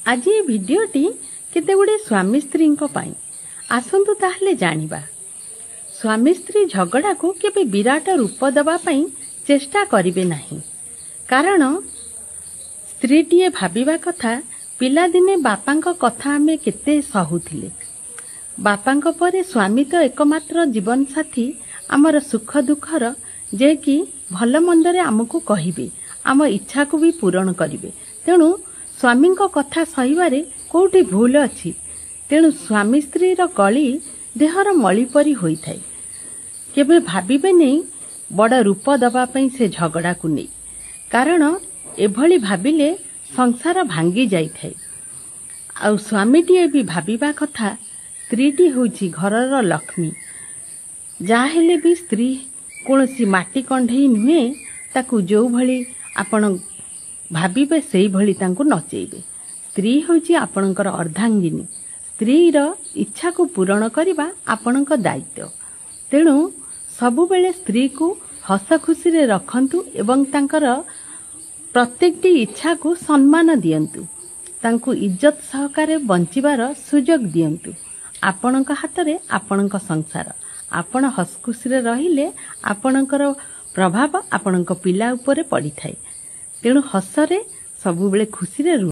आज ये भिडियोटी केते गुडे स्वामी स्त्री आसतु ताहले जानिबा। स्वामी स्त्री झगड़ा को केबे विराट रूप दबा पई चेष्टा करिवे नाही, कारण स्त्रीटीए भाबिबा कथा पिलादिने बापांक कथा आमे केते सहुथिले। बापांक परे स्वामी तो एकमात्र जीवन साथी, आमर सुख दुखर, जे कि भल मंदरे आमको कहिबे, आम इच्छा को भी पूरण करिवे। तेणु स्वामी कथा सहिबारे कोउठी भूल अछि। तेणु स्वामी स्त्री रो कली देहर मळी परी होई थाए। केबे भाबिबे नहीं बड़ रूप दबा पई से झगड़ा को नहीं, कारण एभली भाबिले संसार भांगी जाई थाए। आ स्वामीटीए भी भाबिबा कथा स्त्रीटी होची घरर लक्ष्मी। जाहेले भी स्त्री कोनसी माटी कंढई नुहे, ताकू जो भली आपण भाबिबे सेई भली तांको नचेइबे। स्त्री होची आपणकर अर्धांगिनी। स्त्रीर इच्छा को पूरण करिबा आपणक दायित्व। तेणु सबु बेले स्त्री को हस खुशी रे रखंतु एवं तांकर प्रत्येकटी इच्छा को सम्मान दियंतु। तांको इज्जत सहकारे बंचिबार सुजोग दियंतु। आपणक हातरे आपणक संसार। आपण हस खुशी रे रहिले आपणकर प्रभाव आपणक पिला उपरे पड़ी थाए। तेणु हसरे सबु बेले खुशी रे